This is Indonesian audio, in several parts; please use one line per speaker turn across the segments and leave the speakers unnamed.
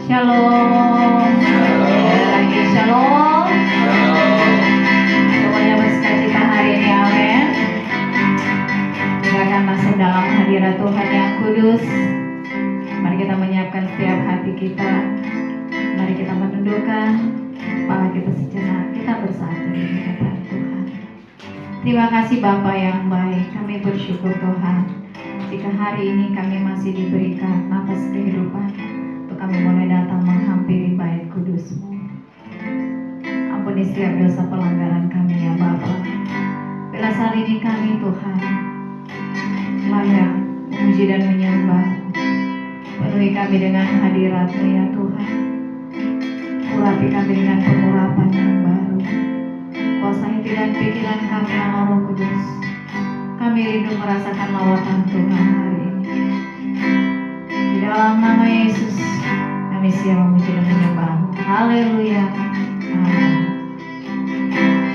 Shalom. Lagi shalom. Semuanya bersukacita hari ini, amin. Kita akan masuk dalam hadirat Tuhan yang kudus. Mari kita menyiapkan setiap hati kita. Mari kita menundukkan kepala kita sejenak. Kita bersatu di hadapan Tuhan. Terima kasih Bapa yang baik. Kami bersyukur Tuhan, jika hari ini kami masih diberikan nafas kehidupan, kami mulai datang menghampiri bait kudus-Mu. Ampuni setiap dosa pelanggaran kami ya Bapa. Bila saat ini kami Tuhan layak memuji dan menyembah, penuhi kami dengan hadirat-Mu ya Tuhan. Urapi kami dengan pengurapan yang baru. Kuasai hati dan pikiran kami yang Roh Kudus. Kami rindu merasakan lawatan Tuhan hari ini. Di dalam nama Yesus kami siap memuji dan menyembah-Mu. Haleluya. Amin.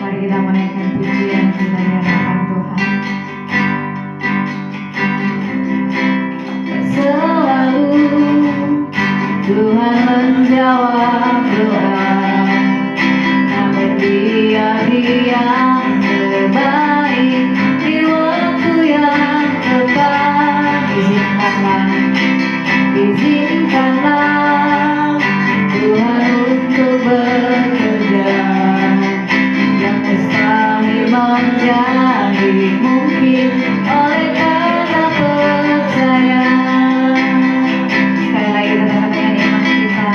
Mari kita menaikkan pujian kita di hadapan Tuhan. Selalu Tuhan menjawab doa. Namun Dia yang terbaik di waktu yang tepat. Izinkanlah Tuhan untuk bekerja yang mustahil menjadi mungkin oleh karena percaya. Sekali lagi kita katakan iman kita.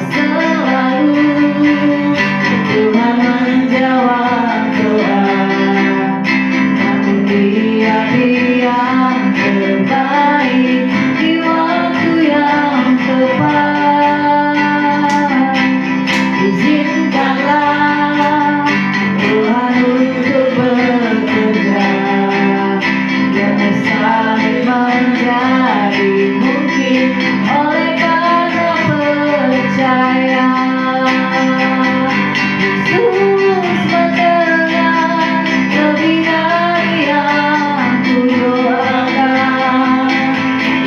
Selalu Tuhan menjawab doa. Dia yang terbaik di waktu yang tepat. Izinkanlah Tuhan untuk bekerja yang mustahil menjadi mungkin oleh karena percaya. Yesus mendengar lebih dari yang kudoakan.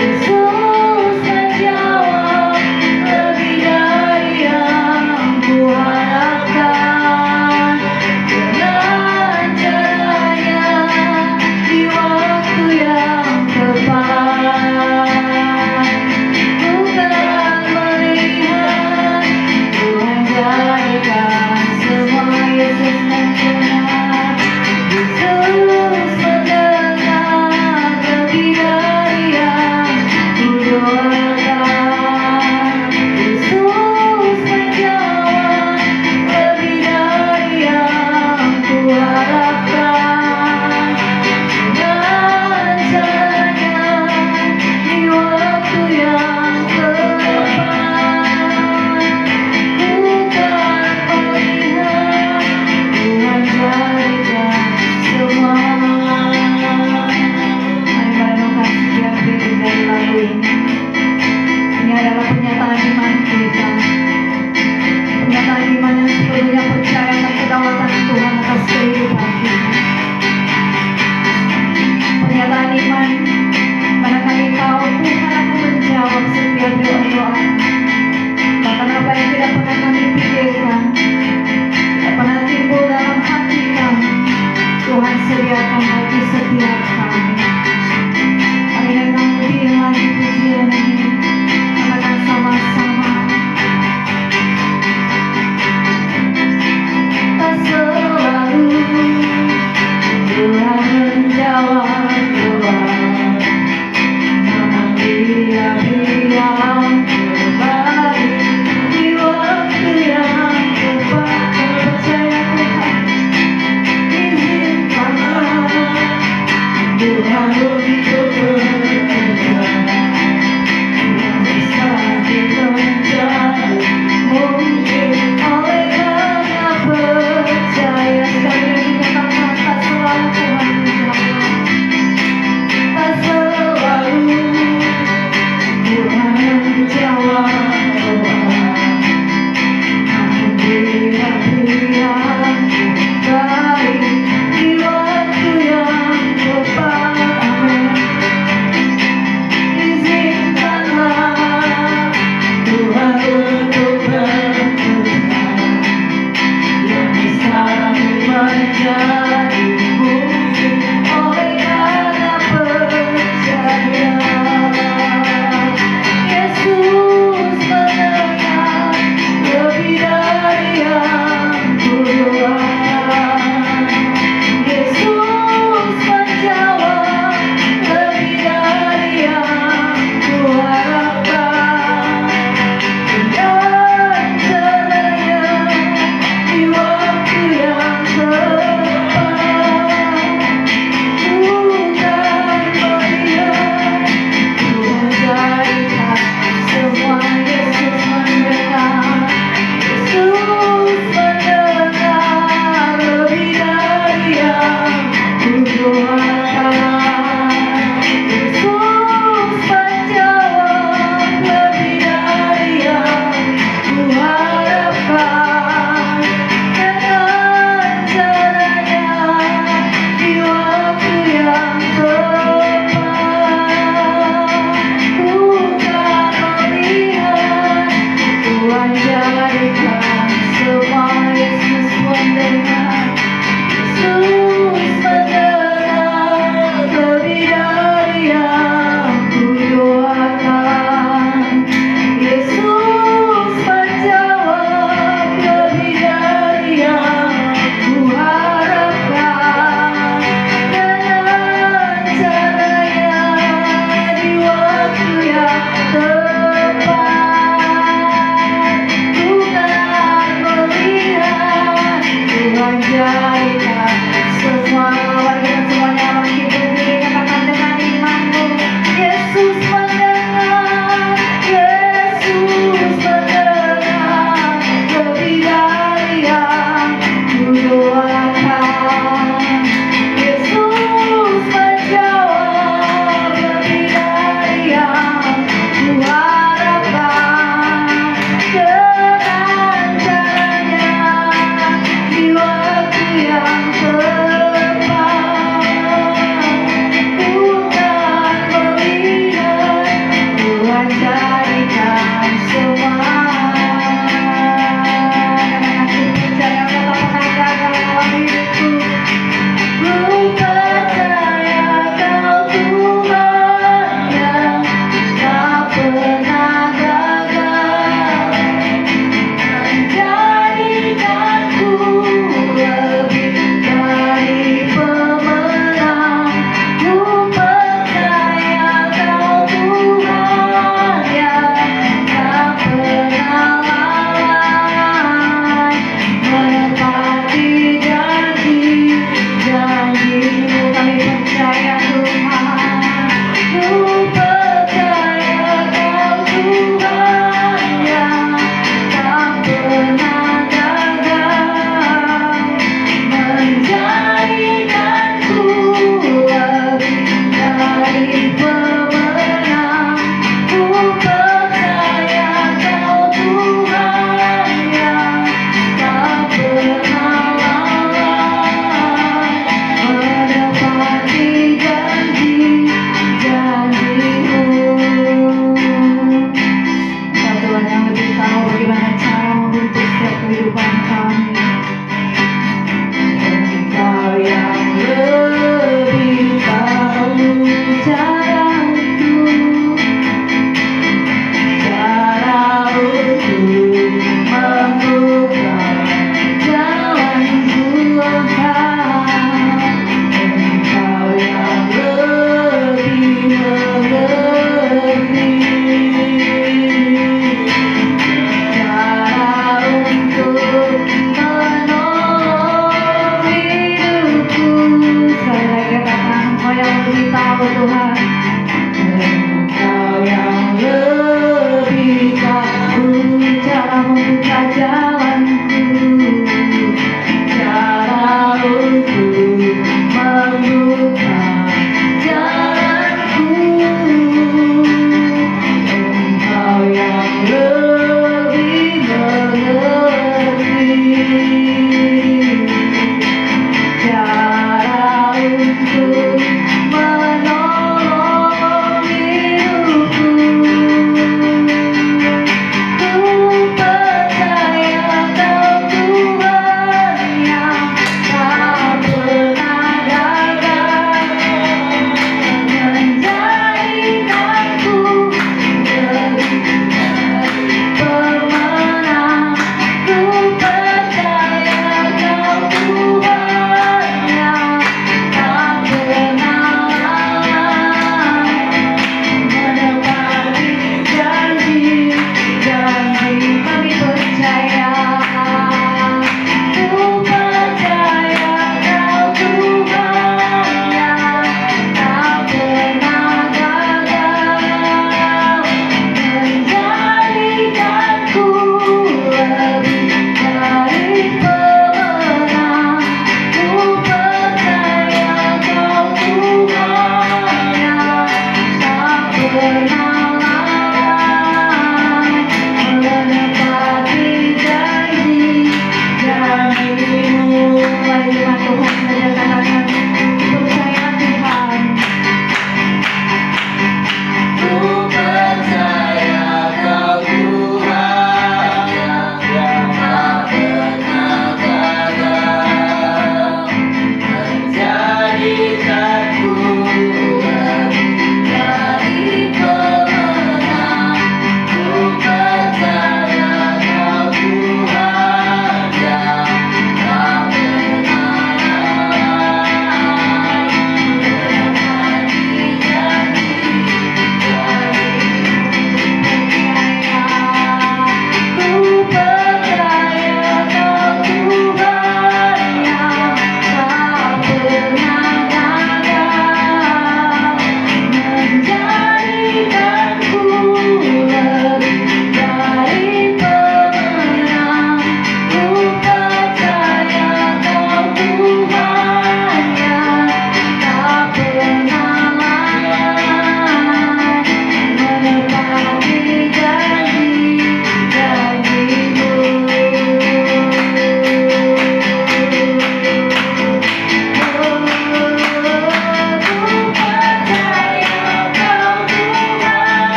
Yesus menjawab lebih dari yang kuharapkan. Dengan caranya di waktu yang tepat. Bukan melihat Tuhan jadikan semua. Yesus mendengar. Yesus mendengar lebih dari yang kudoakan. Yesus menjawab lebih dari yang kuharapkan. Dengan caranya di waktu yang tepat. Bukan melihat Tuhan jadikan semua. Mari merenungkan setiap lirik dari lagu ini. Ini adalah pernyataan iman kita. Pernyataan iman yang sepenuhnya percaya akan kedaulatan Tuhan atas kehidupan kita. Pernyataan iman karena kami tahu Tuhan akan menjawab setiap doa-doa. Bahkan apa yang tidak pernah kami pikirkan, tidak pernah timbul dalam hati kami, Tuhan sediakan bagi setiap kami. Mari dengan pujian lagi pujian ini, katakan sama-sama. Tak selalu Tuhan menjawab doa. Namun Dia yang terbaik di waktu yang tepat. Percaya Tuhan. Izinkanlah Tuhan untuk bekerja yang mustahil menjadi mungkin oleh karena percaya. Sekali lagi katakan, tak selalu Tuhan menjawab. Tak selalu Tuhan menjawab doa. Namun Dia yang terbaik di waktu yang tepat. Amin.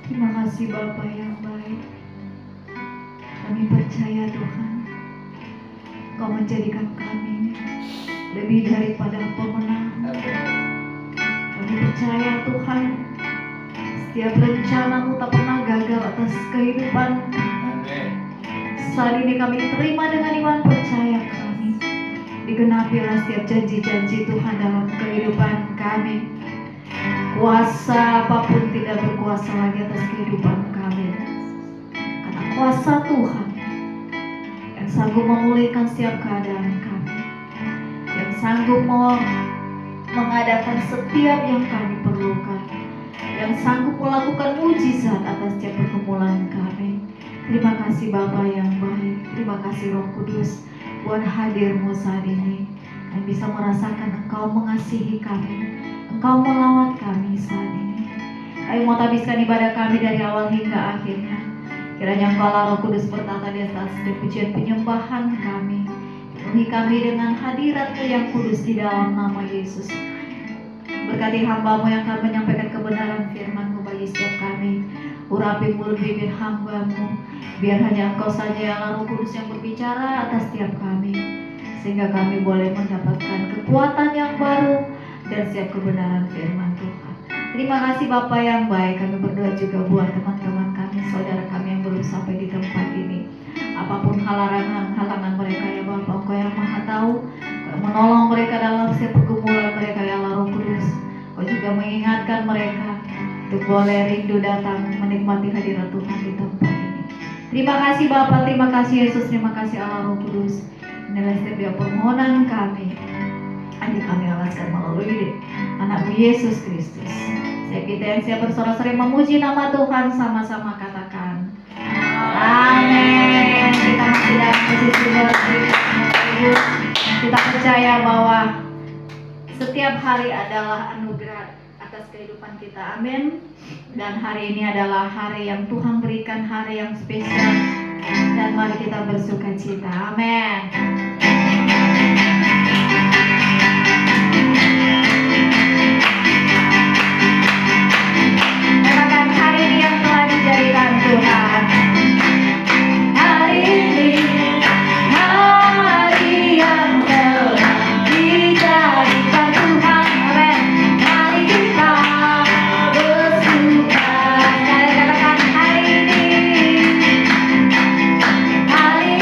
Terima kasih Bapa yang baik. Kami percaya Tuhan, Kau menjadikan kami lebih daripada pemenang. Kami percaya Tuhan, setiap rencana-Mu tak pernah gagal atas kehidupan. Saat ini kami terima dengan iman percaya kami. Digenapilah setiap janji-janji Tuhan dalam kehidupan kami. Kuasa apapun tidak berkuasa lagi atas kehidupan kami, karena kuasa Tuhan yang sanggup memulihkan setiap keadaan kami, yang sanggup mengadakan setiap yang kami perlukan, yang sanggup melakukan mujizat atas setiap pergumulan kami. Terima kasih Bapa yang baik. Terima kasih Roh Kudus buat hadir-Mu saat ini. Kami bisa merasakan Engkau mengasihi kami, Engkau melawat kami saat ini. Kami mau habiskan ibadah kami dari awal hingga akhirnya. Kiranya Engkau Roh Kudus bertata di atas setiap pujian penyembahan kami. Penuhi kami dengan hadirat-Mu yang kudus di dalam nama Yesus. Berkati hamba-Mu yang akan menyampaikan kebenaran firman-Mu bagi setiap kami. Urapi mulut bibir hamba-Mu, biar hanya Engkau saja yang Roh Kudus yang berbicara atas setiap kami, sehingga kami boleh mendapatkan kekuatan yang baru dan setiap kebenaran firman Tuhan. Terima kasih Bapa yang baik. Kami berdoa juga buat teman-teman kami, saudara kami yang belum sampai di tempat ini. Apapun halangan mereka ya Bapa, Engkau yang Maha Tahu, Engkau menolong mereka dalam setiap pergumulan mereka ya Roh Kudus. Engkau juga mengingatkan mereka untuk boleh rindu datang menikmati hadirat Tuhan di tempat ini. Terima kasih Bapa, terima kasih Yesus, terima kasih Allah Roh Kudus. Inilah setiap permohonan kami. Adik kami alaskan melalui anak-Mu Yesus Kristus. Setiap kita yang siap bersorak-sorai memuji nama Tuhan, sama-sama katakan amin. Kita masih dalam posisi bersyukur. Kita percaya bahwa setiap hari adalah anugerah atas kehidupan kita, amin. Dan hari ini adalah hari yang Tuhan berikan, hari yang spesial, dan mari kita bersuka cita, amin. Katakan hari ini yang telah dijadikan Tuhan. Hari ini hari yang telah dijadikan Tuhan, amin. Mari kita bersuka. Katakan hari ini hari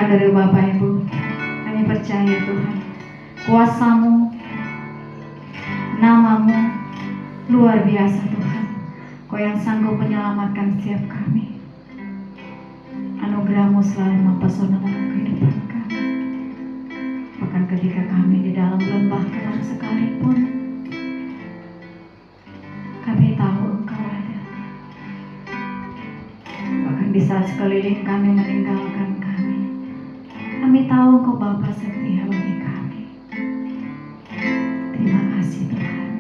dari Bapak Ibu. Kami percaya Tuhan, kuasa-Mu, nama-Mu luar biasa Tuhan. Kau yang sanggup menyelamatkan setiap kami. Anugerah-Mu selalu mempesona dalam kehidupan kami. Bahkan ketika kami di dalam lembah gelap sekalipun, kami tahu Engkau ada. Bahkan di saat sekeliling kami meninggalkan kami tahu Engkau Bapa setia bagi kami. Terima kasih Tuhan.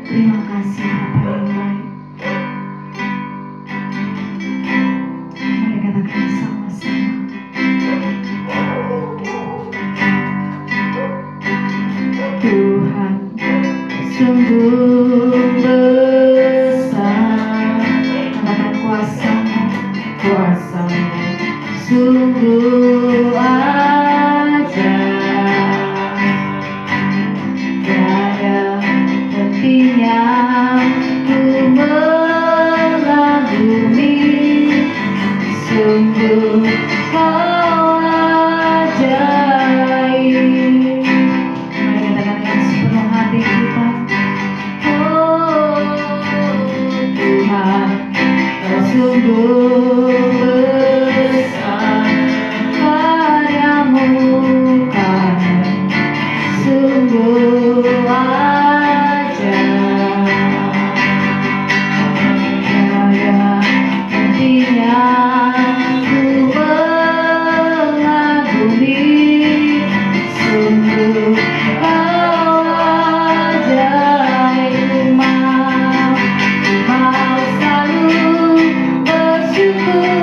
Terima kasih Bapa yang baik. Mari katakan sama-sama. Tuhan sungguh besar. Katakan kuasa-Mu, kuasa-Mu sungguh ajaib. Tiada hentinya ku mengagumi, sungguh Kau ajaib. Mari katakan dengan sepenuh hati kita. Oh Tuhan, Kau sungguh besar, karya-Mu kan sungguh ajaib. Tiada hentinya ku mengagumi, sungguh Kau ajaib. Mau selalu bersyukur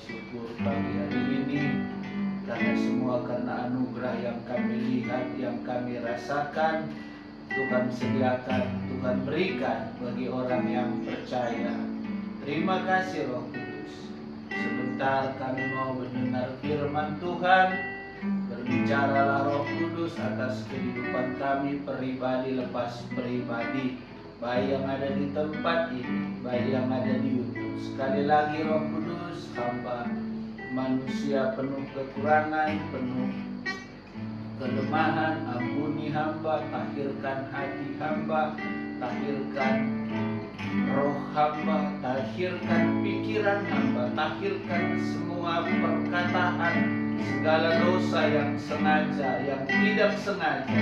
bersyukur pagi hari ini karena semua karena anugerah yang kami lihat, yang kami rasakan, Tuhan sediakan, Tuhan berikan bagi orang yang percaya. Terima kasih Roh Kudus. Sebentar kami mau mendengar firman Tuhan. Berbicaralah Roh Kudus atas kehidupan kami pribadi lepas pribadi, baik yang ada di tempat ini, baik yang ada di YouTube. Sekali lagi Roh Kudus, hamba manusia penuh kekurangan, penuh kelemahan, ampuni hamba, tahirkan hati hamba, tahirkan roh hamba, tahirkan pikiran hamba, tahirkan semua perkataan, segala dosa yang sengaja, yang tidak sengaja.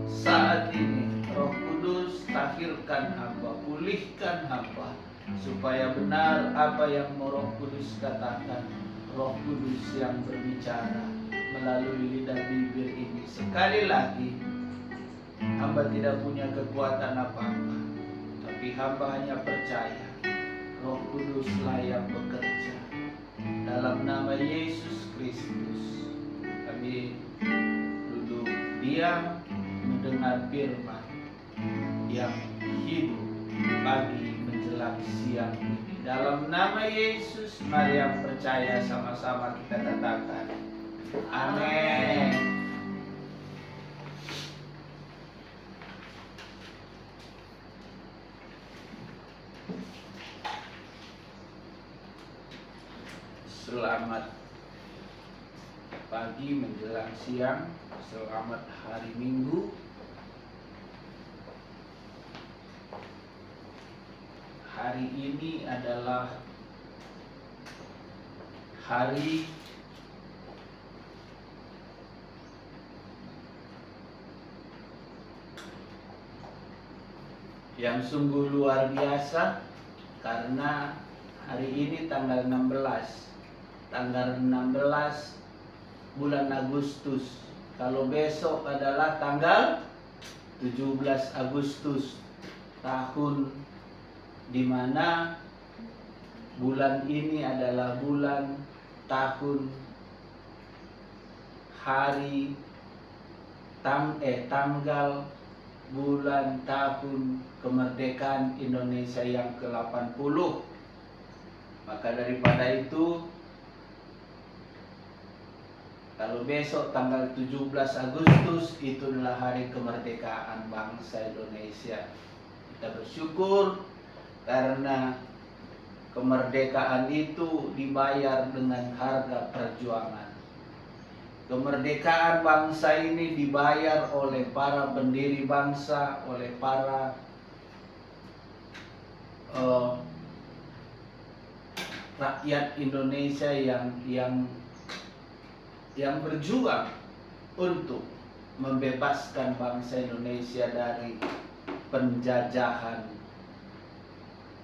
Saat ini Roh Kudus tahirkan hamba, pulihkan hamba, supaya benar apa yang Roh Kudus katakan. Roh Kudus yang berbicara melalui lidah bibir ini. Sekali lagi, hamba tidak punya kekuatan apa-apa, tapi hamba hanya percaya Roh Kuduslah yang bekerja. Dalam nama Yesus Kristus, kami duduk diam mendengar firman yang hidup pagi menjelang siang ini. Dalam nama Yesus, mari yang percaya sama-sama kita katakan amin. Selamat pagi menjelang siang, selamat hari Minggu. Hari ini adalah hari yang sungguh luar biasa, karena hari ini tanggal 16 bulan Agustus. Kalau besok adalah tanggal 17 Agustus, tahun di mana bulan ini adalah bulan, tahun, hari, tanggal, bulan, tahun kemerdekaan Indonesia yang ke-80. Maka daripada itu, kalau besok tanggal 17 Agustus itu adalah hari kemerdekaan bangsa Indonesia. Kita bersyukur karena kemerdekaan itu dibayar dengan harga perjuangan. Kemerdekaan bangsa ini dibayar oleh para pendiri bangsa, oleh para rakyat Indonesia yang berjuang untuk membebaskan bangsa Indonesia dari penjajahan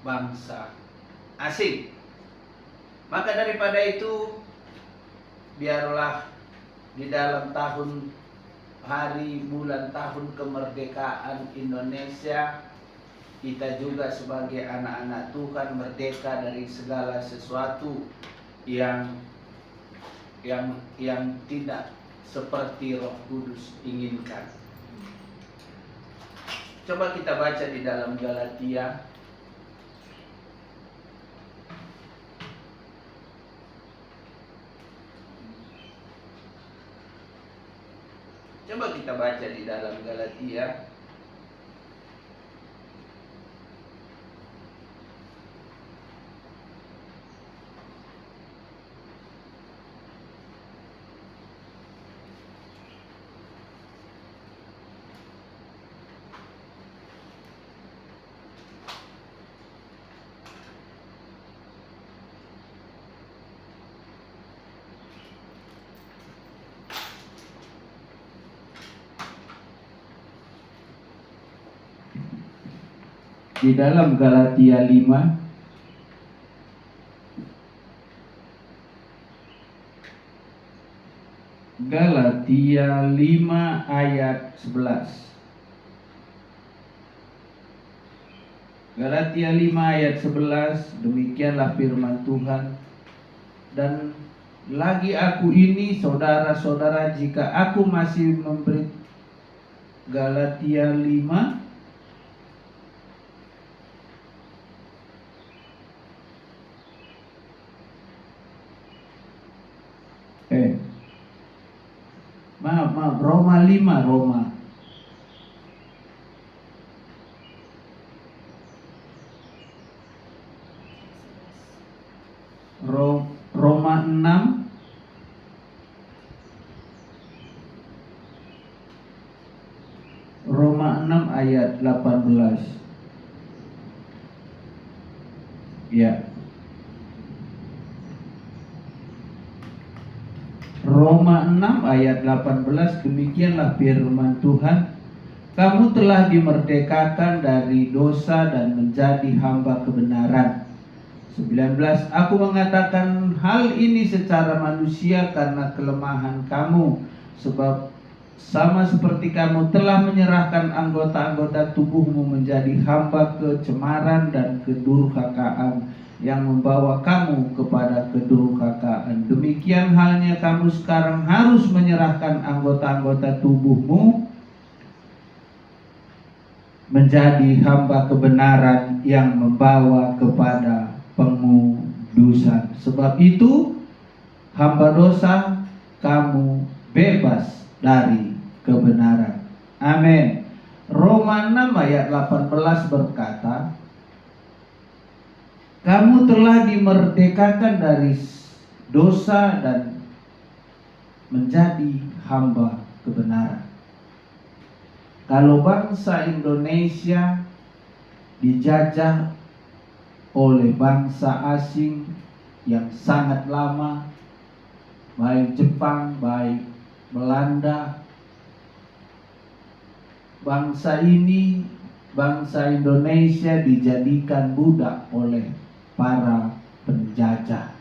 bangsa asing. Maka daripada itu, biarlah di dalam tahun, hari, bulan, tahun kemerdekaan Indonesia, kita juga sebagai anak-anak Tuhan merdeka dari segala sesuatu yang tidak seperti Roh Kudus inginkan. Coba kita baca di dalam Galatia Galatia di dalam Galatia 5 ayat 11. Galatia 5 ayat 11, demikianlah firman Tuhan. Dan lagi aku ini, saudara-saudara, jika aku masih memberi Galatia 5 maaf, Roma 5, Roma 6 ayat 18. Ya. Roma 6 ayat 18, demikianlah firman Tuhan, kamu telah dimerdekakan dari dosa dan menjadi hamba kebenaran. 19, aku mengatakan hal ini secara manusia karena kelemahan kamu, sebab sama seperti kamu telah menyerahkan anggota-anggota tubuhmu menjadi hamba kecemaran dan kedurhakaan yang membawa kamu kepada kedurhakaan. Demikian halnya kamu sekarang harus menyerahkan anggota-anggota tubuhmu menjadi hamba kebenaran yang membawa kepada pengudusan. Sebab itu hamba dosa, kamu bebas dari kebenaran. Amin. Roma 6 ayat 18 berkata, kamu telah dimerdekakan dari dosa dan menjadi hamba kebenaran. Kalau bangsa Indonesia dijajah oleh bangsa asing yang sangat lama, baik Jepang, baik Belanda, bangsa Indonesia dijadikan budak oleh para penjajah.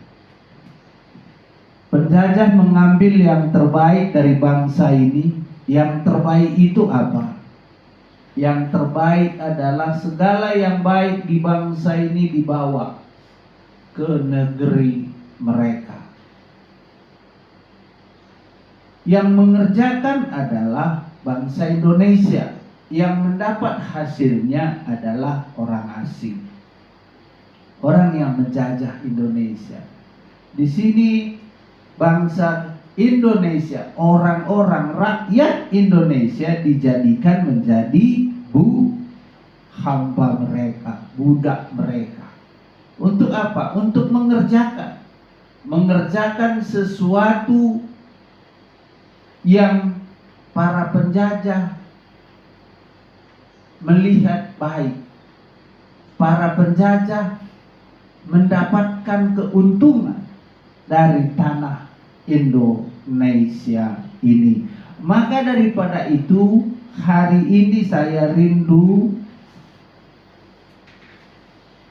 Penjajah mengambil yang terbaik dari bangsa ini. Yang terbaik itu apa? Yang terbaik adalah segala yang baik di bangsa ini dibawa ke negeri mereka. Yang mengerjakan adalah bangsa Indonesia, yang mendapat hasilnya adalah orang asing, orang yang menjajah Indonesia. Di sini bangsa Indonesia, orang-orang rakyat Indonesia dijadikan menjadi hamba mereka, budak mereka. Untuk apa? Untuk mengerjakan sesuatu yang para penjajah melihat baik. Para penjajah mendapatkan keuntungan dari tanah Indonesia ini. Maka daripada itu, hari ini saya rindu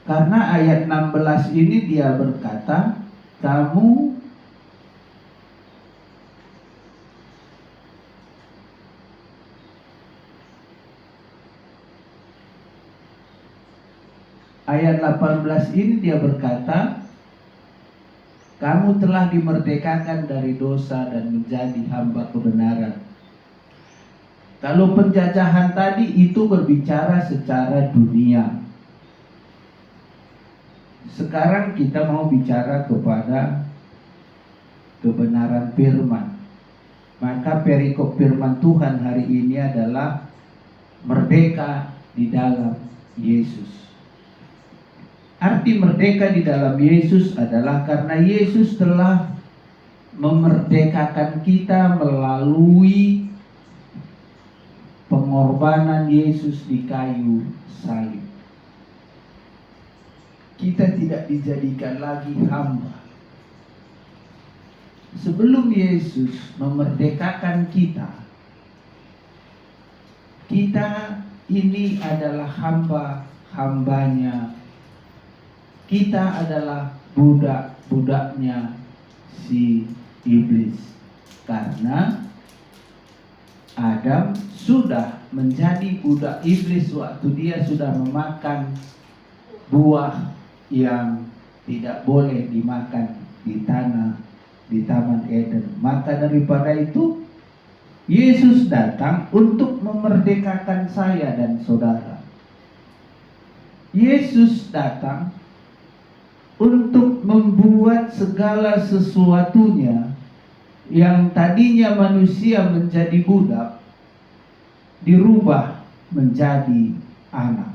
karena ayat 16 ini dia berkata, kamu ayat 18 ini dia berkata, kamu telah dimerdekakan dari dosa dan menjadi hamba kebenaran. Kalau penjajahan tadi itu berbicara secara dunia. Sekarang kita mau bicara kepada kebenaran firman. Maka perikop firman Tuhan hari ini adalah merdeka di dalam Yesus. Arti merdeka di dalam Yesus adalah karena Yesus telah memerdekakan kita melalui pengorbanan Yesus di kayu salib. Kita tidak dijadikan lagi hamba. Sebelum Yesus memerdekakan kita, kita ini adalah hamba-hambanya. Kita adalah budak-budaknya si iblis. Karena Adam sudah menjadi budak iblis waktu dia sudah memakan buah yang tidak boleh dimakan di Taman Eden. Maka daripada itu Yesus datang untuk memerdekakan saya dan saudara. Yesus datang untuk membuat segala sesuatunya yang tadinya manusia menjadi budak dirubah menjadi anak.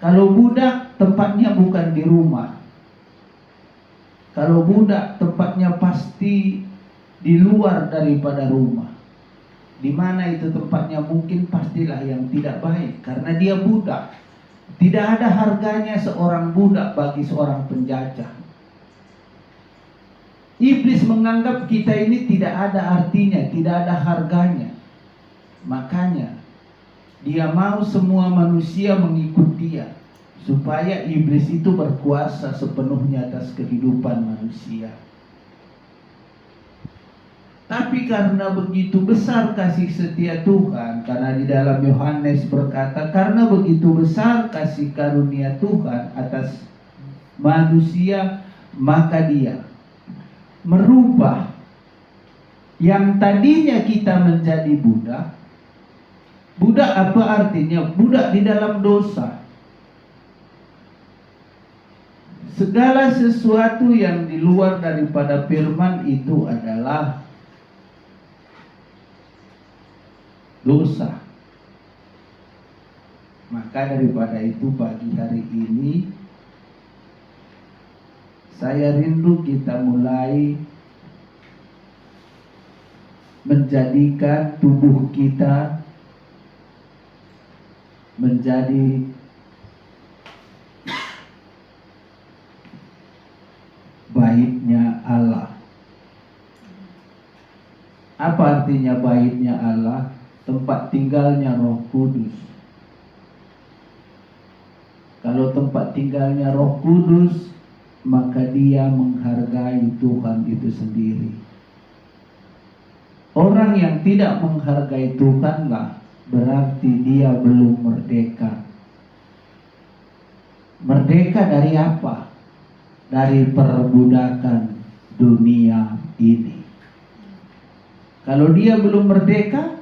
Kalau budak tempatnya bukan di rumah. Kalau budak tempatnya pasti di luar daripada rumah. Di mana itu tempatnya mungkin pastilah yang tidak baik karena dia budak. Tidak ada harganya seorang budak bagi seorang penjajah. Iblis menganggap kita ini tidak ada artinya, tidak ada harganya. Makanya dia mau semua manusia mengikut dia supaya iblis itu berkuasa sepenuhnya atas kehidupan manusia. Tapi karena begitu besar kasih setia Tuhan, karena di dalam Yohanes berkata, karena begitu besar kasih karunia Tuhan atas manusia, maka dia merubah yang tadinya kita menjadi budak. Budak apa artinya? Budak di dalam dosa. Segala sesuatu yang di luar daripada firman itu adalah dosa. Maka daripada itu pagi hari ini saya rindu kita mulai menjadikan tubuh kita menjadi baitnya Allah. Apa artinya baitnya Allah? Tempat tinggalnya Roh Kudus. Kalau tempat tinggalnya Roh Kudus, maka dia menghargai Tuhan itu sendiri. Orang yang tidak menghargai Tuhanlah berarti dia belum merdeka. Merdeka dari apa? Dari perbudakan dunia ini. Kalau dia belum merdeka,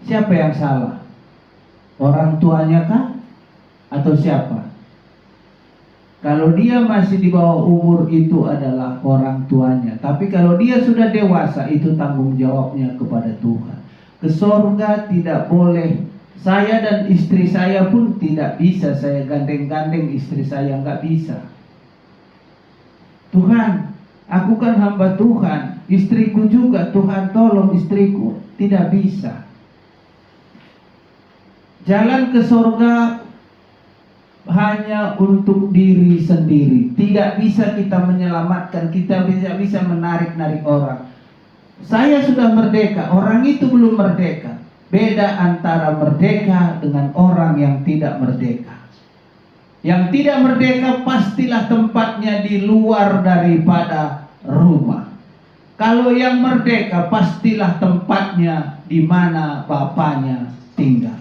siapa yang salah? Orang tuanya kah? Atau siapa? Kalau dia masih di bawah umur itu adalah orang tuanya. Tapi kalau dia sudah dewasa itu tanggung jawabnya kepada Tuhan. Ke sorga tidak boleh. Saya dan istri saya pun tidak bisa. Saya gandeng-gandeng istri saya, nggak bisa. Tuhan, aku kan hamba Tuhan. Istriku juga, Tuhan tolong istriku. Tidak bisa. Jalan ke sorga hanya untuk diri sendiri. Tidak bisa kita menyelamatkan, kita tidak bisa menarik-narik orang. Saya sudah merdeka, orang itu belum merdeka. Beda antara merdeka dengan orang yang tidak merdeka. Yang tidak merdeka pastilah tempatnya di luar daripada rumah. Kalau yang merdeka pastilah tempatnya di mana bapaknya tinggal.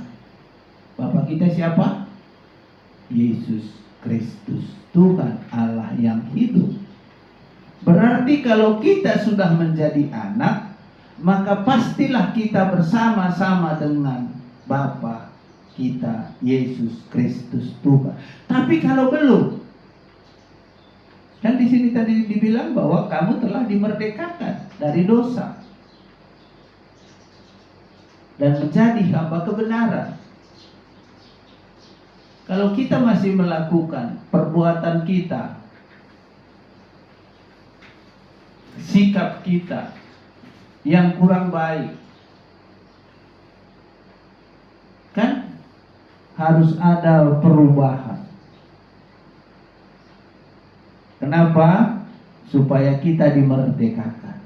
Bapak kita siapa? Yesus Kristus, Tuhan Allah yang hidup. Berarti kalau kita sudah menjadi anak, maka pastilah kita bersama-sama dengan Bapa kita Yesus Kristus Tuhan. Tapi kalau belum, kan di sini tadi dibilang bahwa kamu telah dimerdekakan dari dosa dan menjadi hamba kebenaran. Kalau kita masih melakukan perbuatan kita, sikap kita yang kurang baik, kan harus ada perubahan. Kenapa? Supaya kita dimerdekakan.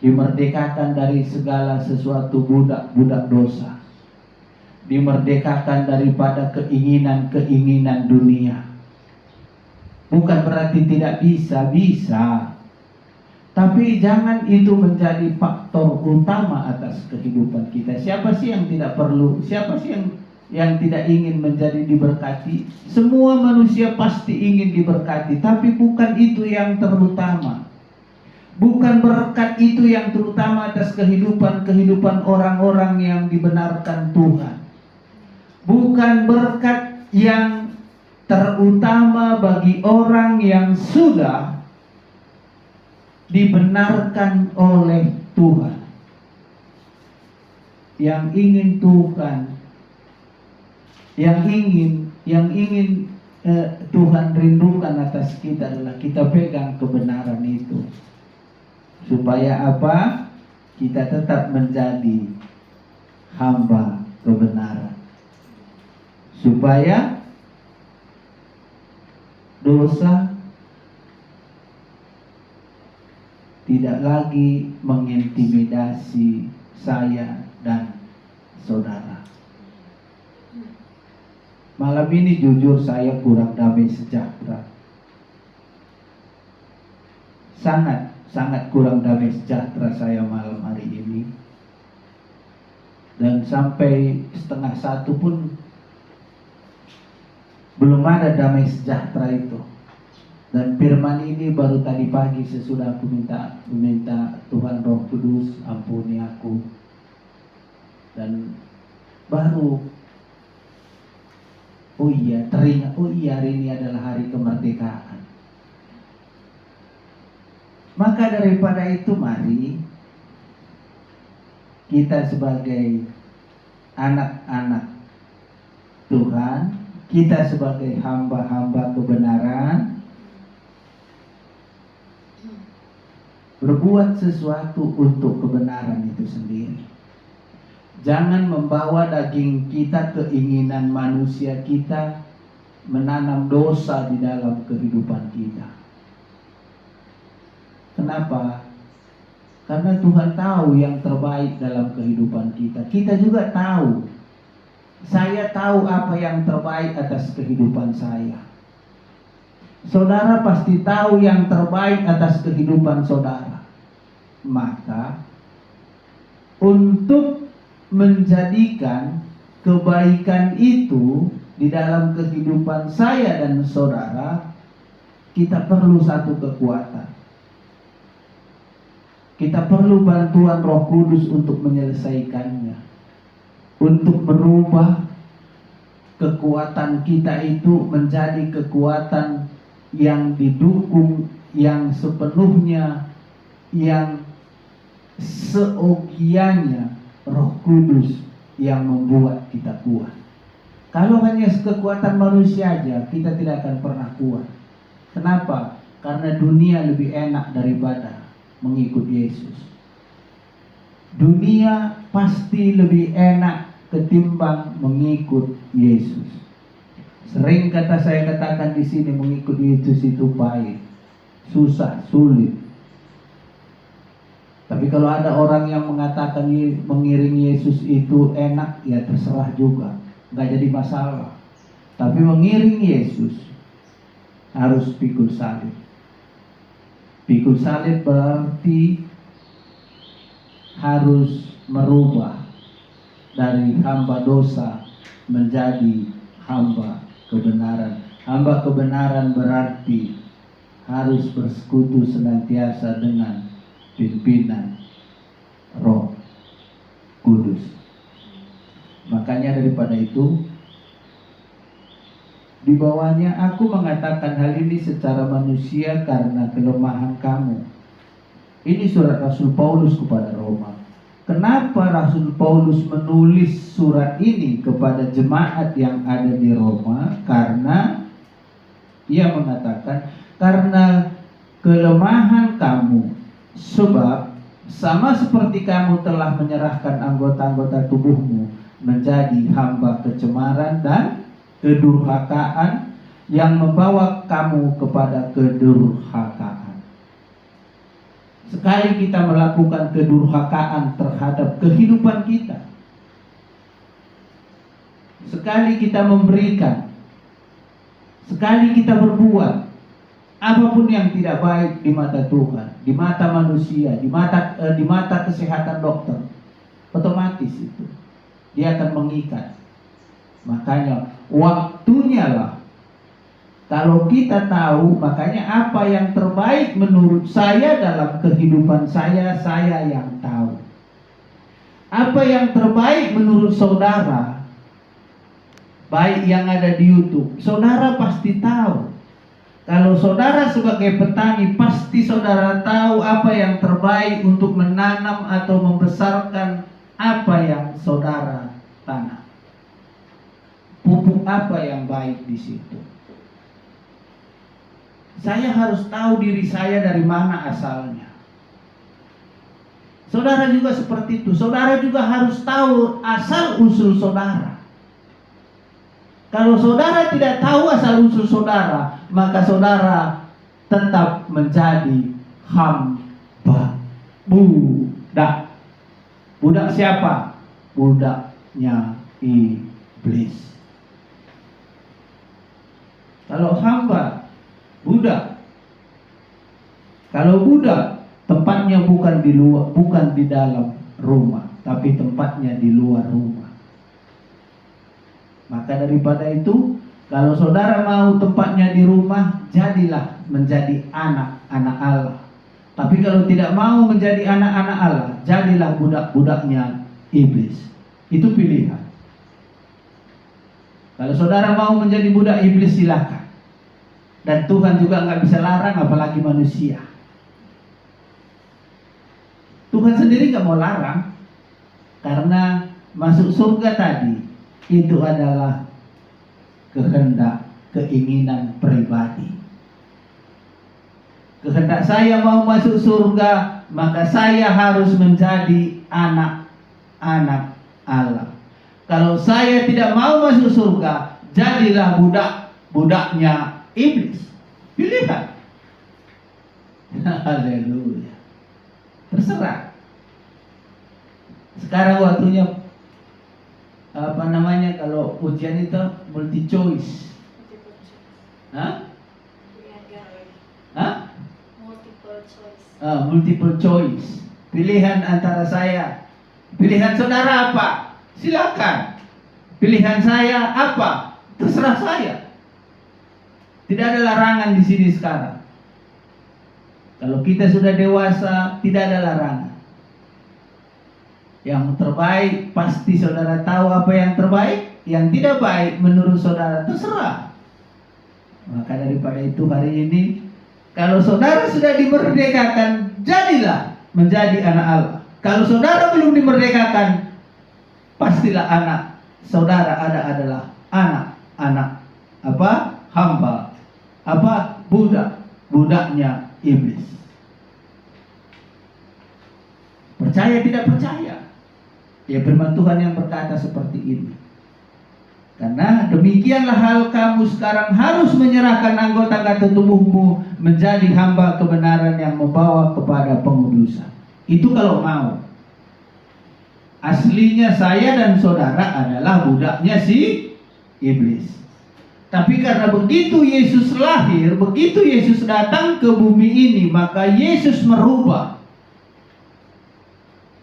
Dimerdekakan dari segala sesuatu budak-budak dosa. Dimerdekakan daripada keinginan-keinginan dunia. Bukan berarti tidak bisa, bisa. Tapi jangan itu menjadi faktor utama atas kehidupan kita. Siapa sih yang tidak perlu? Siapa sih yang yang tidak ingin menjadi diberkati. Semua manusia pasti ingin diberkati, tapi bukan itu yang terutama. Bukan berkat itu yang terutama atas kehidupan orang-orang yang dibenarkan Tuhan. Bukan berkat yang terutama bagi orang yang sudah dibenarkan oleh Tuhan. Yang ingin Tuhan, yang ingin Tuhan rindukan atas kita adalah kita pegang kebenaran itu. Supaya apa? Kita tetap menjadi hamba kebenaran. Supaya dosa tidak lagi mengintimidasi saya dan saudara. Malam ini jujur saya kurang damai sejahtera. Sangat kurang damai sejahtera saya malam hari ini. Dan sampai 12:30 pun belum ada damai sejahtera itu. Dan firman ini baru tadi pagi sesudah aku meminta Tuhan Roh Kudus ampuni aku. Dan baru teringat, hari ini adalah hari kemerdekaan. Maka daripada itu mari kita sebagai anak-anak Tuhan, kita sebagai hamba-hamba kebenaran berbuat sesuatu untuk kebenaran itu sendiri. Jangan membawa daging kita, keinginan manusia kita menanam dosa di dalam kehidupan kita. Kenapa? Karena Tuhan tahu yang terbaik dalam kehidupan kita. Kita juga tahu. Saya tahu apa yang terbaik atas kehidupan saya. Saudara pasti tahu yang terbaik atas kehidupan saudara. Maka untuk menjadikan kebaikan itu di dalam kehidupan saya dan saudara, kita perlu satu kekuatan. Kita perlu bantuan Roh Kudus untuk menyelesaikannya, untuk merubah kekuatan kita itu menjadi kekuatan yang didukung, yang sepenuhnya, yang seogianya Roh Kudus yang membuat kita kuat. Kalau hanya kekuatan manusia aja, kita tidak akan pernah kuat. Kenapa? Karena dunia lebih enak daripada mengikut Yesus. Dunia pasti lebih enak ketimbang mengikut Yesus. Sering saya katakan di sini, mengikut Yesus itu pahit, susah, sulit. Tapi kalau ada orang yang mengatakan mengiring Yesus itu enak, ya terserah juga, nggak jadi masalah. Tapi mengiring Yesus harus pikul salib. Pikul salib berarti harus merubah dari hamba dosa menjadi hamba kebenaran. Hamba kebenaran berarti harus bersekutu senantiasa dengan pimpinan Roh Kudus. Makanya daripada itu, di bawahnya aku mengatakan hal ini secara manusia karena kelemahan kamu. Ini surat Rasul Paulus kepada Roma. Kenapa Rasul Paulus menulis surat ini kepada jemaat yang ada di Roma? Karena ia mengatakan, karena kelemahan kamu, sebab sama seperti kamu telah menyerahkan anggota-anggota tubuhmu menjadi hamba kecemaran dan kedurhakaan yang membawa kamu kepada kedurhakaan. Sekali kita melakukan kedurhakaan terhadap kehidupan kita, sekali kita memberikan, sekali kita berbuat apapun yang tidak baik di mata Tuhan, di mata manusia, di mata kesehatan dokter, otomatis itu dia akan mengikat. Makanya waktunya lah. Kalau kita tahu, makanya apa yang terbaik menurut saya dalam kehidupan saya yang tahu. Apa yang terbaik menurut saudara, baik yang ada di YouTube, saudara pasti tahu. Kalau saudara sebagai petani, pasti saudara tahu apa yang terbaik untuk menanam atau membesarkan apa yang saudara tanam. Pupuk apa yang baik di situ. Saya harus tahu diri saya dari mana asalnya. Saudara juga seperti itu. Saudara juga harus tahu asal usul saudara. Kalau saudara tidak tahu asal usul saudara, maka saudara tetap menjadi hamba, budak. Budak siapa? Budaknya iblis. Kalau hamba, budak. Kalau budak, tempatnya bukan di luar, bukan di dalam rumah, tapi tempatnya di luar rumah. Maka daripada itu, kalau saudara mau tempatnya di rumah, jadilah menjadi anak-anak Allah. Tapi kalau tidak mau menjadi anak-anak Allah, jadilah budak-budaknya iblis. Itu pilihan. Kalau saudara mau menjadi budak iblis, silakan. Dan Tuhan juga nggak bisa larang, apalagi manusia. Tuhan sendiri nggak mau larang, karena masuk surga tadi itu adalah kehendak, keinginan pribadi. Kehendak saya mau masuk surga, maka saya harus menjadi anak-anak Allah. Kalau saya tidak mau masuk surga, jadilah budak-budaknya iblis. Pilihan. Haleluya. Terserah. Sekarang waktunya kalau ujian itu multi choice. Hah? Multiple choice. Pilihan antara saya. Pilihan saudara apa? Silakan. Pilihan saya apa? Terserah saya. Tidak ada larangan di sini sekarang. Kalau kita sudah dewasa, tidak ada larangan. Yang terbaik pasti saudara tahu apa yang terbaik. Yang tidak baik menurut saudara terserah. Maka daripada itu hari ini, kalau saudara sudah dimerdekakan, jadilah menjadi anak Allah. Kalau saudara belum dimerdekakan, pastilah anak saudara adalah anak-anak hamba, budaknya iblis. Percaya tidak percaya? Ya, firman Tuhan yang berkata seperti ini. Karena demikianlah hal kamu sekarang harus menyerahkan anggota tubuhmu menjadi hamba kebenaran yang membawa kepada pengudusan. Itu kalau mau. Aslinya saya dan saudara adalah budaknya si iblis. Tapi karena begitu Yesus lahir, begitu Yesus datang ke bumi ini, maka Yesus merubah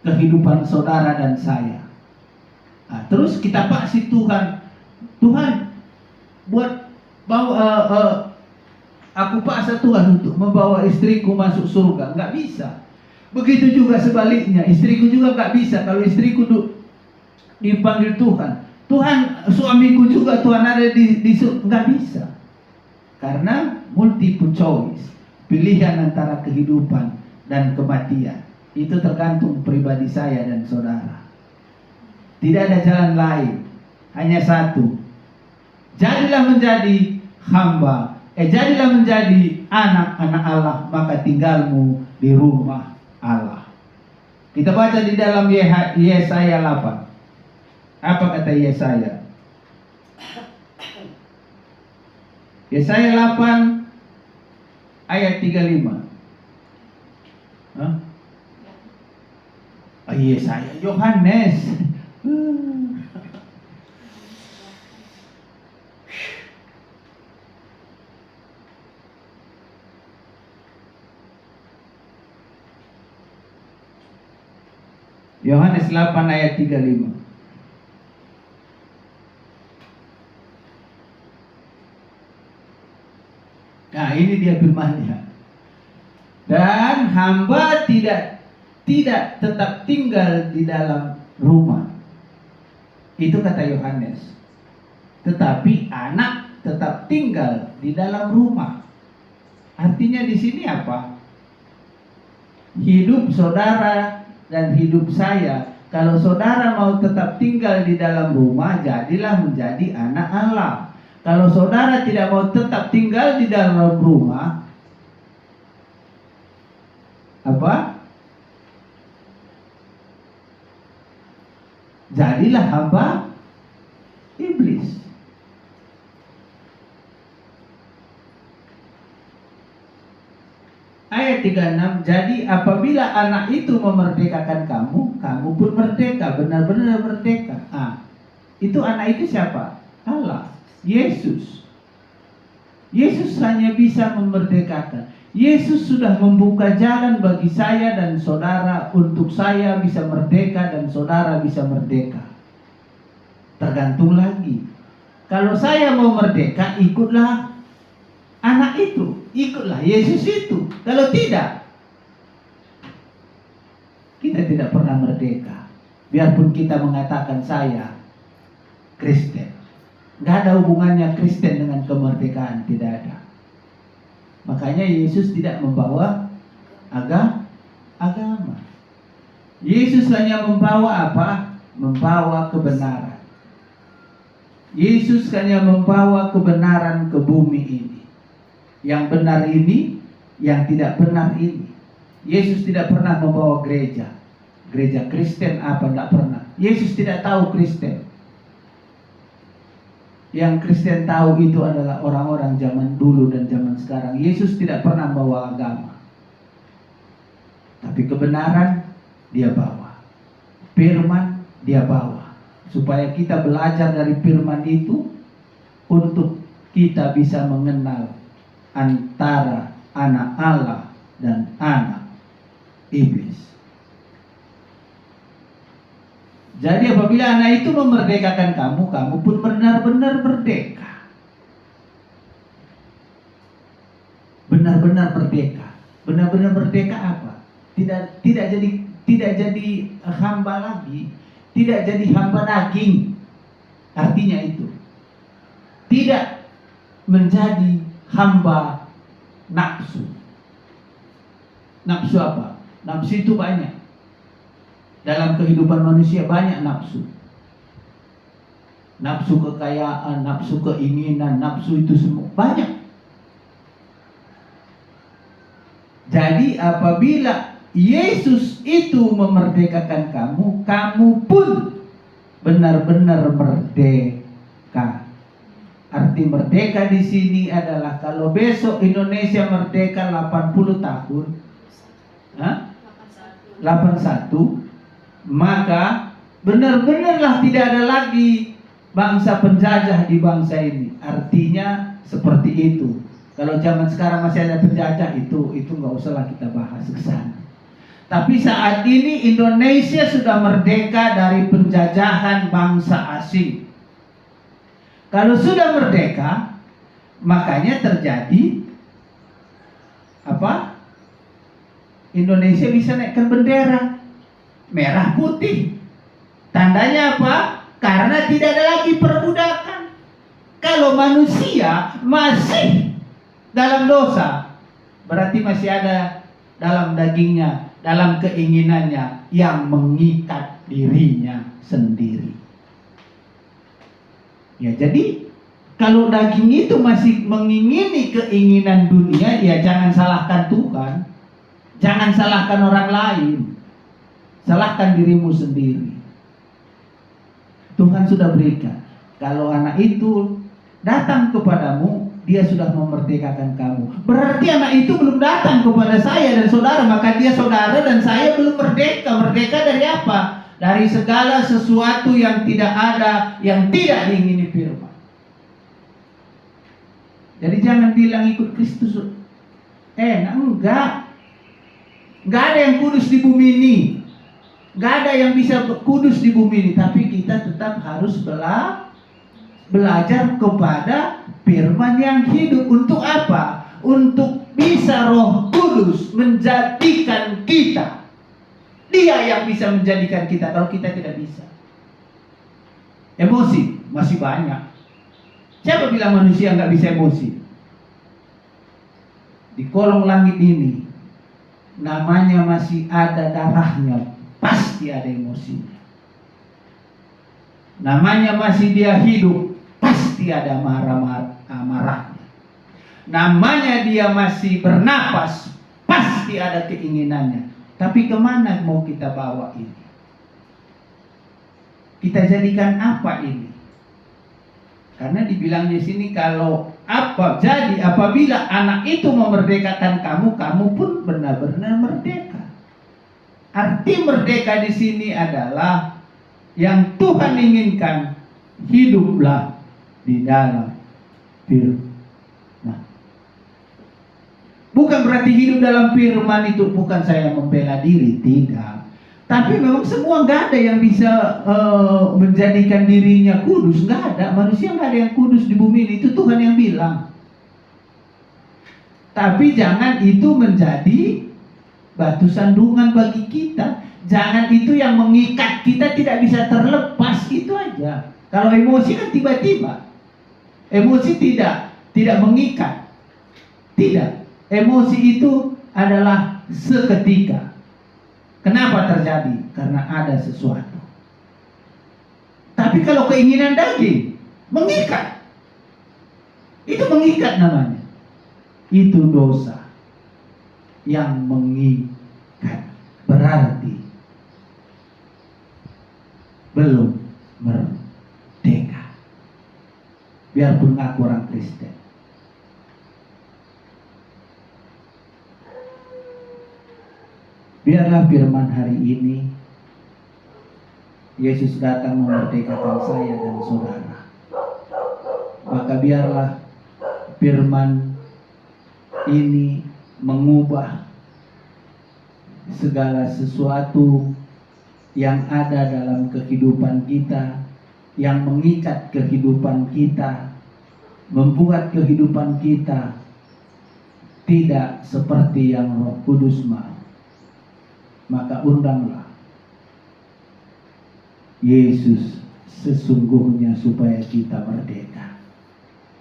kehidupan saudara dan saya. Nah, terus kita paksa Tuhan buat aku paksa Tuhan untuk membawa istriku masuk surga. Nggak bisa. Begitu juga sebaliknya, istriku juga nggak bisa. Kalau istriku dipanggil Tuhan, suamiku juga Tuhan ada di surga. Nggak bisa. Karena multiple choice, pilihan antara kehidupan dan kematian. Itu tergantung pribadi saya dan saudara. Tidak ada jalan lain, hanya satu. Jadilah menjadi hamba, jadilah menjadi anak-anak Allah, maka tinggalmu di rumah Allah. Kita baca di dalam Yesaya 8. Apa kata Yesaya? Yesaya 8 ayat 35. Yesaya, Yohanes. Yohanes 8 ayat 35.
Nah, ini dia firman-Nya. Dan hamba tidak tetap tinggal di dalam rumah. Itu kata Yohanes. Tetapi anak tetap tinggal di dalam rumah. Artinya di sini apa? Hidup saudara dan hidup saya. Kalau saudara mau tetap tinggal di dalam rumah, jadilah menjadi anak Allah. Kalau saudara tidak mau tetap tinggal di dalam rumah, apa? Jadilah hamba iblis. Ayat 36, jadi apabila anak itu memerdekakan kamu, kamu pun merdeka, benar-benar merdeka. Itu anak itu siapa? Allah, Yesus. Yesus hanya bisa memerdekakan. Yesus sudah membuka jalan bagi saya dan saudara untuk saya bisa merdeka dan saudara bisa merdeka. Tergantung lagi. Kalau saya mau merdeka, ikutlah anak itu, ikutlah Yesus itu. Kalau tidak, kita tidak pernah merdeka. Biarpun kita mengatakan saya Kristen, nggak ada hubungannya Kristen dengan kemerdekaan, tidak ada. Makanya Yesus tidak membawa agama. Yesus hanya membawa apa? Membawa kebenaran. Yesus hanya membawa kebenaran ke bumi ini. Yang benar ini, yang tidak benar ini. Yesus tidak pernah membawa gereja. Gereja Kristen apa? Tidak pernah. Yesus tidak tahu Kristen. Yang Kristen tahu itu adalah orang-orang zaman dulu dan zaman sekarang. Yesus tidak pernah bawa agama. Tapi kebenaran dia bawa. Firman dia bawa. Supaya kita belajar dari firman itu untuk kita bisa mengenal antara anak Allah dan anak iblis. Jadi apabila anak itu memerdekakan kamu, kamu pun benar-benar merdeka. Benar-benar merdeka. Benar-benar merdeka apa? Tidak jadi hamba lagi, tidak jadi hamba daging. Artinya itu. Tidak menjadi hamba nafsu. Nafsu apa? Nafsu itu banyak. Dalam kehidupan manusia banyak nafsu. Nafsu kekayaan, nafsu keinginan, nafsu itu semua banyak. Jadi apabila Yesus itu memerdekakan kamu, kamu pun benar-benar merdeka. Arti merdeka di sini adalah kalau besok Indonesia merdeka 80 tahun, 81, maka benar-benarlah tidak ada lagi bangsa penjajah di bangsa ini. Artinya seperti itu. Kalau zaman sekarang masih ada penjajah, itu nggak usahlah kita bahas ke sana. Tapi saat ini Indonesia sudah merdeka dari penjajahan bangsa asing. Kalau sudah merdeka, makanya terjadi apa? Indonesia bisa naikkan bendera merah putih. Tandanya apa? Karena tidak ada lagi perbudakan. Kalau manusia masih dalam dosa, berarti masih ada dalam dagingnya, dalam keinginannya yang mengikat dirinya sendiri. Ya, jadi kalau daging itu masih mengingini keinginan dunia, ya jangan salahkan Tuhan. Jangan salahkan orang lain. Salahkan dirimu sendiri. Tuhan sudah berikan. Kalau anak itu datang kepadamu, dia sudah memerdekakan kamu. Berarti anak itu belum datang kepada saya dan saudara, maka dia saudara dan saya belum merdeka. Merdeka dari apa? Dari segala sesuatu yang tidak ada, yang tidak diingini firman. Jadi jangan bilang ikut Kristus enggak. Enggak ada yang kudus di bumi ini. Gak ada yang bisa kudus di bumi ini. Tapi kita tetap harus belajar kepada firman yang hidup. Untuk apa? untuk bisa Roh Kudus menjadikan kita. Dia yang bisa menjadikan kita kalau kita tidak bisa. Emosi masih banyak. Siapa bilang manusia nggak bisa emosi? Di kolong langit ini namanya masih ada darahnya, pasti ada emosinya. Namanya masih dia hidup, pasti ada marahnya. Namanya dia masih bernapas, pasti ada keinginannya. Tapi kemana mau kita bawa ini? Kita jadikan apa ini? Karena dibilang di sini kalau apabila anak itu memerdekakan kamu, kamu pun benar-benar merdeka. Arti merdeka di sini adalah yang Tuhan inginkan, hiduplah di dalam firman. Bukan berarti hidup dalam firman itu bukan saya membela diri, tidak. Tapi memang semua nggak ada yang bisa menjadikan dirinya kudus, nggak ada. Manusia nggak ada yang kudus di bumi ini, itu Tuhan yang bilang. Tapi jangan itu menjadi batu sandungan bagi kita. Jangan itu yang mengikat kita tidak bisa terlepas, itu aja. Kalau emosi kan tiba-tiba. Emosi tidak mengikat. Tidak. Emosi itu adalah seketika. Kenapa terjadi? Karena ada sesuatu. Tapi kalau keinginan daging mengikat. Itu mengikat namanya. Itu dosa yang mengikat. Berarti belum merdeka. Biarpun aku orang Kristen. Biarlah firman hari ini Yesus datang memerdekakan saya dan saudara. Maka biarlah firman ini mengubah segala sesuatu yang ada dalam kehidupan kita, yang mengikat kehidupan kita, membuat kehidupan kita tidak seperti yang Roh Kudus mau. Maka undanglah Yesus sesungguhnya supaya kita merdeka.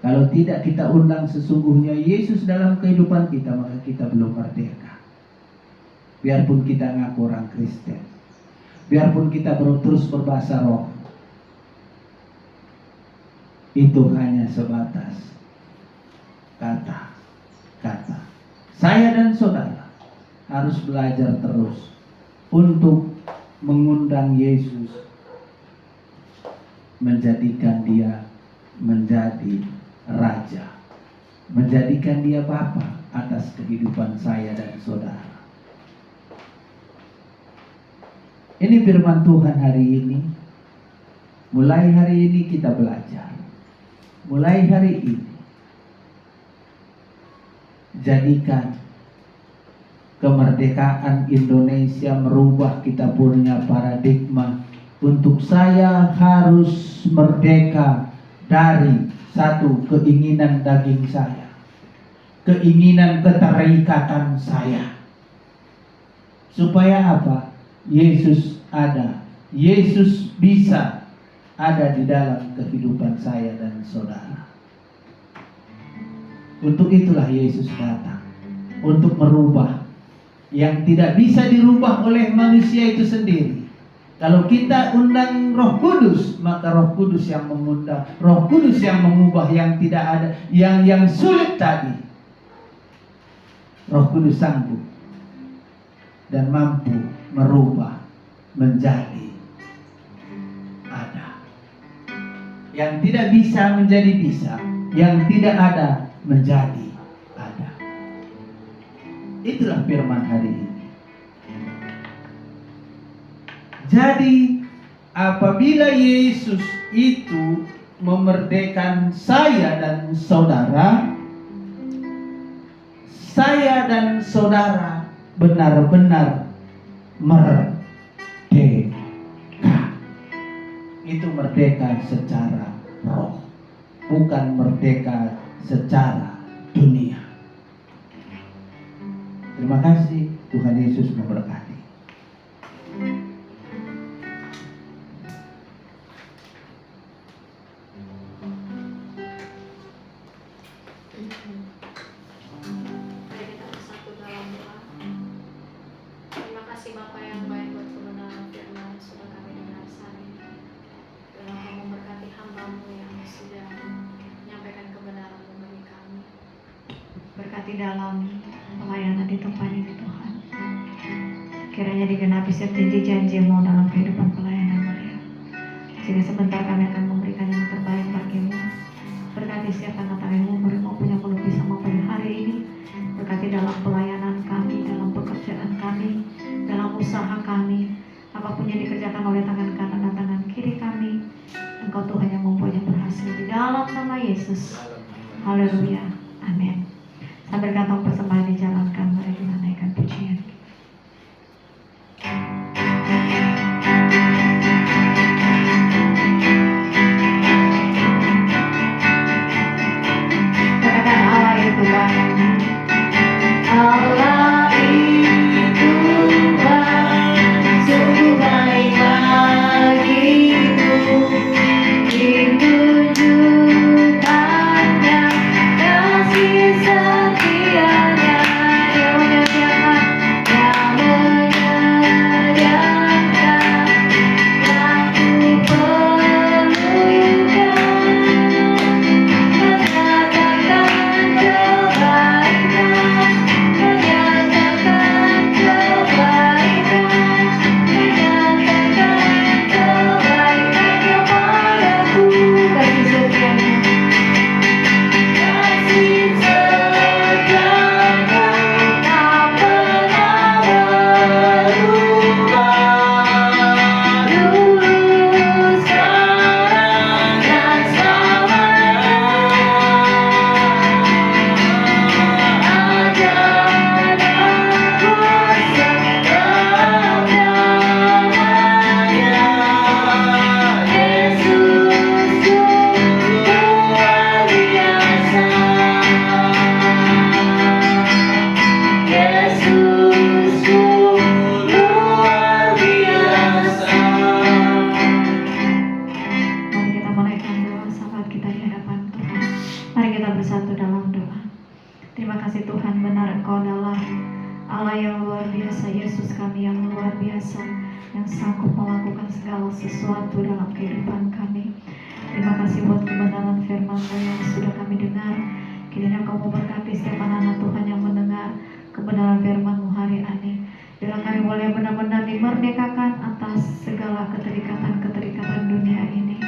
Kalau tidak kita undang sesungguhnya Yesus dalam kehidupan kita, maka kita belum merdeka. Biarpun kita ngaku orang Kristen, biarpun kita terus berbahasa roh, itu hanya sebatas kata-kata. Saya dan saudara harus belajar terus untuk mengundang Yesus, menjadikan dia menjadi Raja, menjadikan dia Bapa atas kehidupan saya dan saudara. Ini firman Tuhan hari ini. Mulai hari ini kita belajar. Mulai hari ini jadikan kemerdekaan Indonesia merubah kita punya paradigma untuk saya harus merdeka dari satu keinginan daging saya, keinginan keterikatan saya. Supaya apa? Yesus ada, Yesus bisa ada di dalam kehidupan saya dan saudara. Untuk itulah Yesus datang, untuk merubah yang tidak bisa dirubah oleh manusia itu sendiri. Kalau kita undang Roh Kudus, maka Roh Kudus yang mengundang, Roh Kudus yang mengubah yang tidak ada, yang sulit tadi. Roh Kudus sanggup dan mampu merubah menjadi ada. Yang tidak bisa menjadi bisa, yang tidak ada menjadi ada. Itulah firman hari ini. Jadi apabila Yesus itu memerdekakan saya dan saudara, saya dan saudara benar-benar merdeka. Itu merdeka secara roh, bukan merdeka secara dunia. Terima kasih, Tuhan Yesus memberkati.
Mari kita bersatu dalam doa. Terima kasih Bapa yang baik buat kebenaran firman yang sudah kami dengar saat ini. Dalam Kau memberkati hamba-Mu yang sudah menyampaikan kebenaran bagi kami.
Berkati dalam pelayanan di tempat ini Tuhan. Kiranya digenapi setiap janji-janji-Mu dalam kehidupan pelayanan mulia. Sehingga sebentar kami akan memberikan yang terbaik bagi-Mu. Berkati setiap tangan-tangan yang mau punya lebih sama pada hari ini. Berkati dalam pelayanan kami, dalam pekerjaan kami, dalam usaha kami, apapun yang dikerjakan oleh tangan kanan dan tangan kiri kami. Engkau Tuhan yang membuatnya berhasil di dalam nama Yesus. Haleluya. Amin. Sambil kantong persembahan dijalankan, mari kita naikkan pujian. Katakan Allah itu baik. Allah itu baik, sungguh baik bagiku. Tunjukkannya kasih setianya yang menyediakan, yang ku perlukan. Menyatakan kebaikan, menyatakan kebaikan, menyatakan kebaikan kepadaku. Kasih setianya, kasih setianya tak pernah berubah. Dulu, sekarang, dan selamanya. Ajaran kuasa dalam namanya. Yesus luar biasa. Yesus luar biasa. Mari kita menaikkan doa sahabat kita di hadapan Tuhan. Mari kita bersatu dalam doa. Terima kasih Tuhan, benar Engkau adalah Allah yang luar biasa, Yesus kami yang luar biasa, yang sanggup melakukan segala sesuatu dalam kehidupan kami. Terima kasih buat kebenaran firman-Mu yang sudah kami dengar. Kiranya Kau memberkati setiap anak-anak Tuhan yang mendengar kebenaran firman-Mu hari ini. Bila kami boleh benar-benar dimerdekakan atas segala keterikatan-keterikatan dunia ini.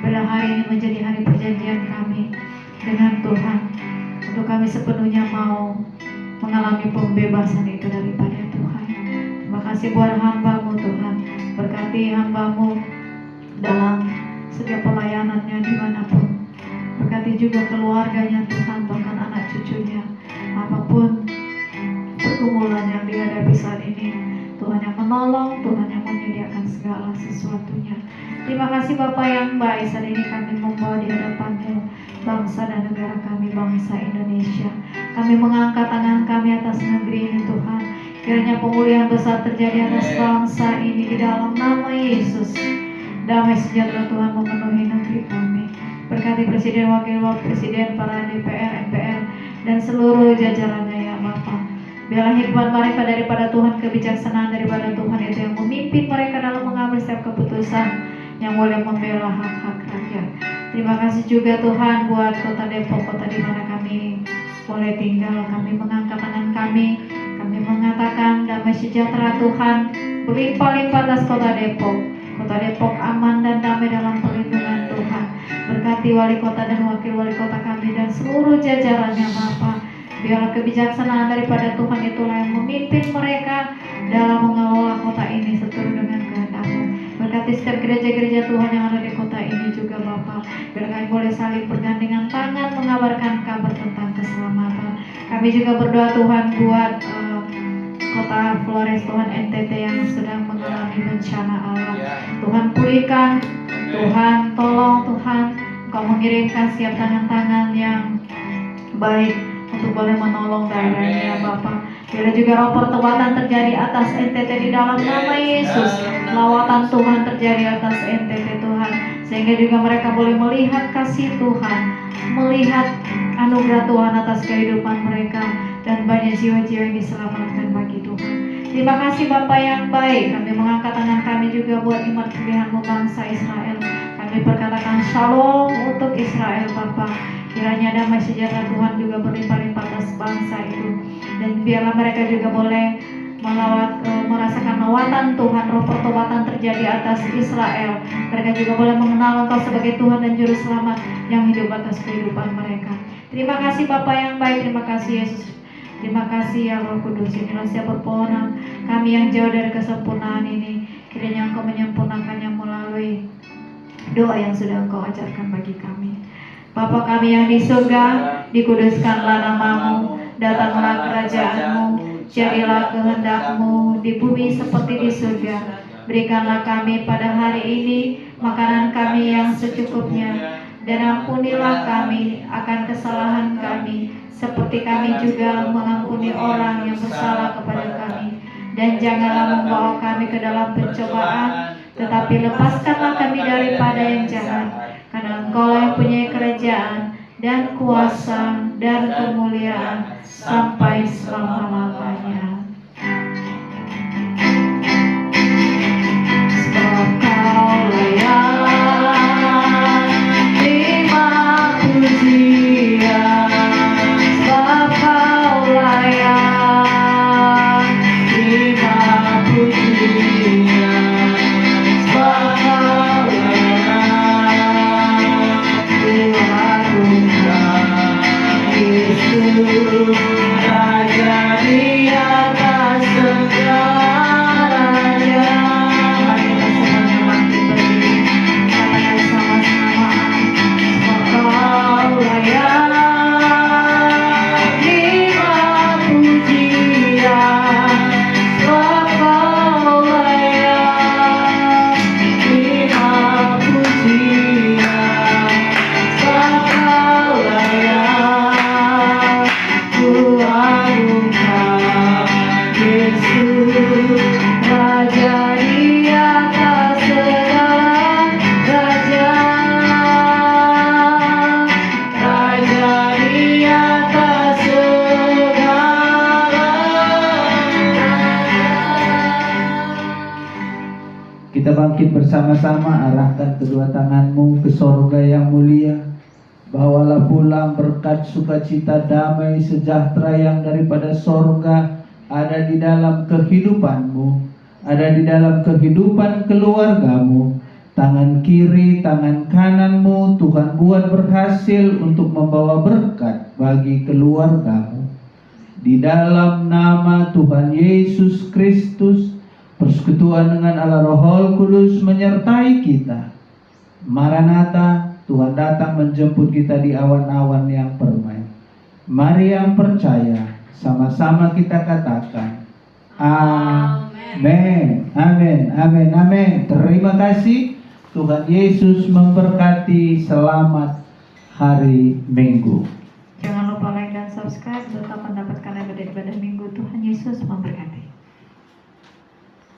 Bila hari ini menjadi hari perjanjian kami dengan Tuhan, untuk kami sepenuhnya mau mengalami pembebasan itu daripada Tuhan. Terima kasih buat hamba-Mu Tuhan. Berkati hamba-Mu dalam setiap pelayanannya dimanapun. Berkati juga keluarganya Tuhan, bahkan anak cucunya. Apapun pergumulan yang dihadapi saat ini, Tuhan yang menolong, Tuhan yang menyediakan segala sesuatunya. Terima kasih Bapa yang baik, saat ini kami membawa di hadapan-Mu bangsa dan negara kami, bangsa Indonesia. Kami mengangkat tangan kami atas negeri ini Tuhan. Kiranya pemulihan besar terjadi atas bangsa ini di dalam nama Yesus. Damai sejahtera Tuhan memenuhi negeri kami. Berkati Presiden, Wakil Presiden, para DPR, MPR, dan seluruh jajarannya ya Bapa. Biarlah hikmat marifat daripada Tuhan, kebijaksanaan daripada Tuhan itu yang memimpin mereka dalam mengambil setiap keputusan yang boleh membela hak-hak rakyat. Terima kasih juga Tuhan buat Kota Depok, kota di mana kami boleh tinggal. Kami mengangkat tangan kami mengatakan damai sejahtera Tuhan berlimpah-limpah atas Kota Depok. Kota Depok aman dan damai dalam perlindungan Tuhan. Berkati wali kota dan wakil wali kota kami dan seluruh jajarannya Bapa. Biarlah kebijaksanaan daripada Tuhan itulah yang memimpin mereka dalam mengelola kota ini seturut dengan kehendak-Mu. Berkati setiap gereja-gereja Tuhan yang ada di kota ini juga Bapa. Biar kami boleh saling bergandengan tangan mengabarkan kabar tentang keselamatan. Kami juga berdoa Tuhan buat kota Flores Tuhan, NTT yang sedang mengalami bencana alam. Tuhan pulihkan, Tuhan tolong, Tuhan Kau mengirimkan setiap tangan-tangan yang baik untuk boleh menolong daerah ini ya Bapa. Bila juga roh pertobatan terjadi atas NTT di dalam nama Yesus. Lawatan Tuhan terjadi atas NTT Tuhan. Sehingga juga mereka boleh melihat kasih Tuhan, melihat anugerah Tuhan atas kehidupan mereka, dan banyak jiwa-jiwa yang diselamatkan bagi Tuhan. Terima kasih Bapa yang baik. Kami mengangkat tangan kami juga buat iman pilihan-Mu bangsa Israel. Kami perkatakan shalom untuk Israel Bapa. Kiranya damai sejahtera Tuhan juga berlimpah-limpah atas bangsa itu. Dan biarlah mereka juga boleh merasakan lawatan Tuhan, roh pertobatan terjadi atas Israel. Mereka juga boleh mengenal Engkau sebagai Tuhan dan Juru Selamat yang hidup atas kehidupan mereka. Terima kasih Bapa yang baik, terima kasih Yesus. Terima kasih ya Roh Kudus. Inilah setiap permohonan kami yang jauh dari kesempurnaan ini. Kiranya Engkau menyempurnakannya melalui doa yang sudah Engkau ajarkan bagi kami. Bapa kami yang di surga, dikuduskanlah nama-Mu, datanglah kerajaan-Mu, jadilah kehendak-Mu di bumi seperti di surga. Berikanlah kami pada hari ini makanan kami yang secukupnya, dan ampunilah kami akan kesalahan kami, seperti kami juga mengampuni orang yang bersalah kepada kami. Dan janganlah membawa kami ke dalam pencobaan, tetapi lepaskanlah kami daripada yang jahat. Karena Engkau yang punya kerajaan dan kuasa dan kemuliaan sampai selama-lamanya. Sebab Kau layak terima pujian, sebab Kau layak terima pujian, sebab Kau layak Yesus, Raja di atas segala raja. Mari kita semuanya bangkit berdiri, katakan sama-sama, sebab Kau layak terima pujian, sebab Kau layak terima pujian, sebab Kau layak kuharumkan Yesus, Raja di atas segala raja, Raja di atas segala raja.
Kita bangkit bersama-sama, arahkan kedua tanganmu ke sorga yang mulia. Bawalah pulang berkat sukacita, damai sejahtera yang daripada sorga ada di dalam kehidupanmu, ada di dalam kehidupan keluargamu. Tangan kiri, tangan kananmu Tuhan buat berhasil untuk membawa berkat bagi keluargamu. Di dalam nama Tuhan Yesus Kristus, persekutuan dengan Allah Roh Kudus menyertai kita. Maranatha, Tuhan datang menjemput kita di awan-awan yang permai. Mari yang percaya, sama-sama kita katakan amin, amin, amin, amin. Terima kasih. Tuhan Yesus memberkati. Selamat hari Minggu.
Jangan lupa like dan subscribe untuk mendapatkan ibadah-ibadah minggu. Tuhan Yesus memberkati.